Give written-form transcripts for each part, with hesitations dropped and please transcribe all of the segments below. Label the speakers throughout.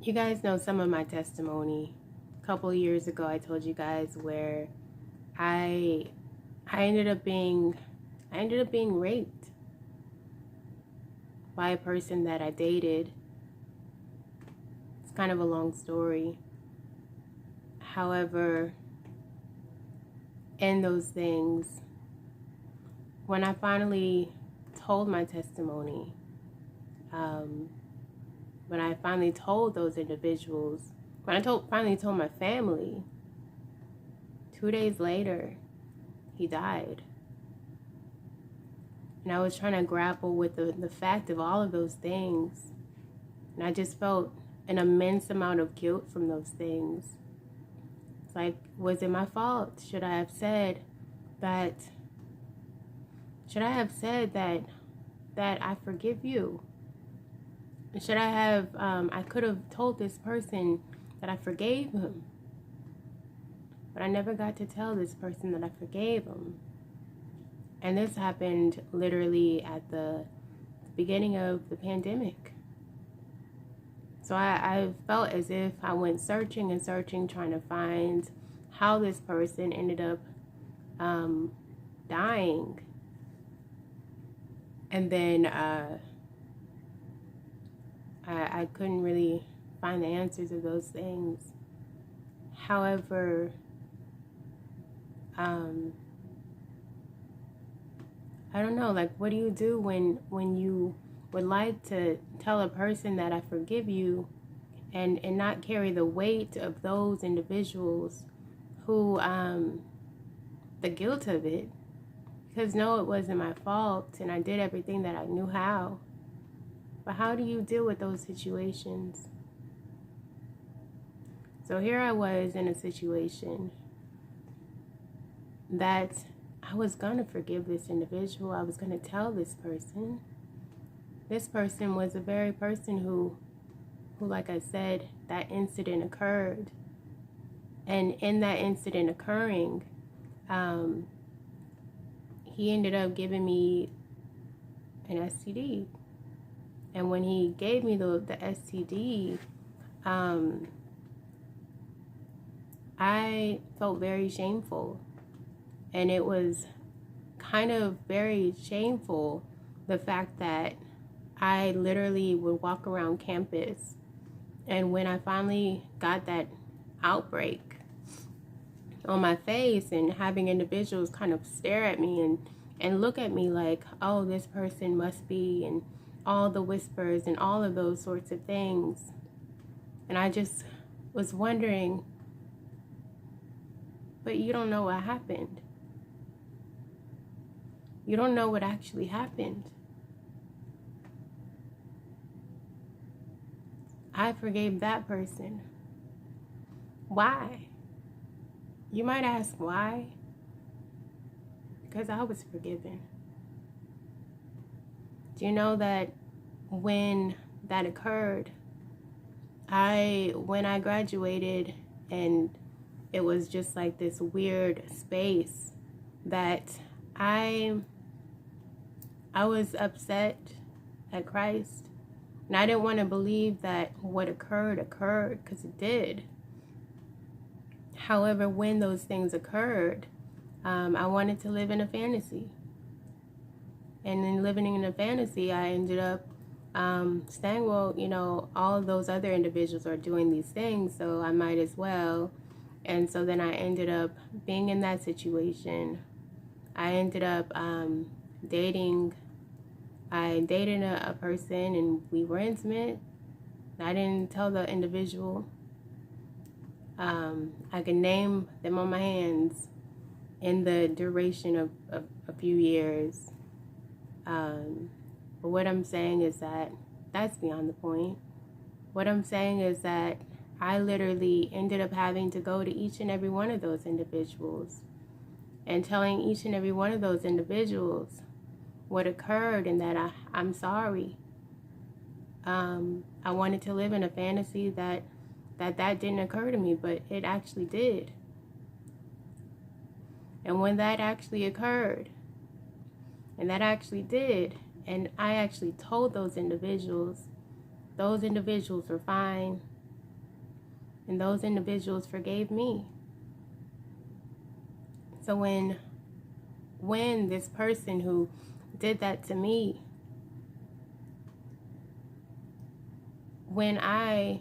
Speaker 1: You guys know some of my testimony. A couple of years ago, I told you guys where I I ended up being I ended up being raped by a person that I dated. It's kind of a long story. However, in those things, when I finally told my testimony, um, when I finally told those individuals, when finally told my family, 2 days later, he died. And I was trying to grapple with the fact of all of those things. And I just felt an immense amount of guilt from those things. It's like, was it my fault? That, should I have said that I forgive you? Should I have, I could have told this person that I forgave him. But I never got to tell this person that I forgave him. And this happened literally at the beginning of the pandemic. So I felt as if I went searching and searching, trying to find how this person ended up dying. And then I couldn't really find the answers of those things. However, I don't know, like, what do you do when you would like to tell a person that I forgive you and not carry the weight of those individuals who, the guilt of it? Because no, it wasn't my fault and I did everything that I knew how. But how do you deal with those situations? So here I was in a situation that I was going to forgive this individual. I was going to tell this person. This person was the very person who, like I said, that incident occurred. And in that incident occurring, he ended up giving me an STD. And when he gave me the STD, I felt very shameful. And it was kind of very shameful, the fact that I literally would walk around campus, and when I finally got that outbreak on my face and having individuals kind of stare at me and look at me like, oh, this person must be, and all the whispers and all of those sorts of things. And I just was wondering, but you don't know what happened. You don't know what actually happened. I forgave that person. Why? You might ask why? Because I was forgiven. Do you know that when that occurred, when I graduated, and it was just like this weird space that I was upset at Christ. And I didn't want to believe that what occurred, because it did. However, when those things occurred, I wanted to live in a fantasy. And in living in a fantasy, I ended up saying, well, all of those other individuals are doing these things, so I might as well. And so then I ended up being in that situation. I ended up dating. I dated a person and we were intimate. I didn't tell the individual. I can name them on my hands in the duration of a few years. But what I'm saying is that that's beyond the point. What I'm saying is that I literally ended up having to go to each and every one of those individuals and telling each and every one of those individuals what occurred and that I'm sorry. I wanted to live in a fantasy that didn't occur to me, but it actually did. And when that actually occurred, and that actually did, and I actually told those individuals were fine. and those individuals forgave me. So when this person who did that to me, when I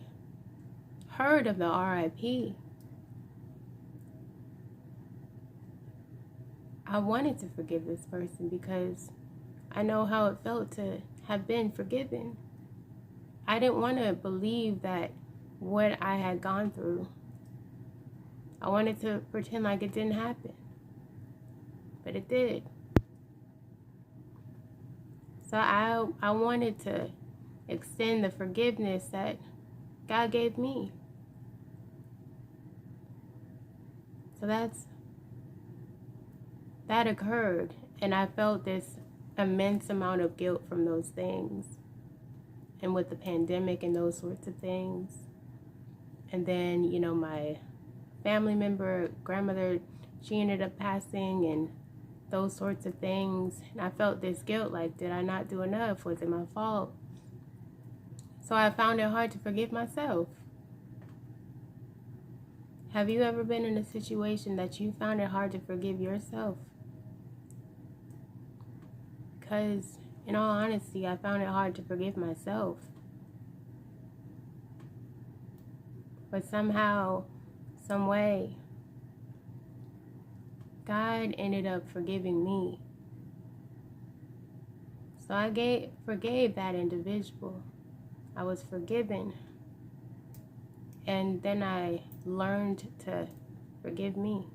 Speaker 1: heard of the RIP, I wanted to forgive this person because I know how it felt to have been forgiven. I didn't want to believe that what I had gone through, I wanted to pretend like it didn't happen, but it did. So I wanted to extend the forgiveness that God gave me. So that occurred, and I felt this immense amount of guilt from those things, and with the pandemic and those sorts of things. And then, you know, my family member, grandmother, she ended up passing, and those sorts of things. And I felt this guilt, like, did I not do enough? Was it my fault? So I found it hard to forgive myself. Have you ever been in a situation that you found it hard to forgive yourself? Because, in all honesty, I found it hard to forgive myself. But somehow, some way, God ended up forgiving me. So I forgave that individual. I was forgiven. And then I learned to forgive me.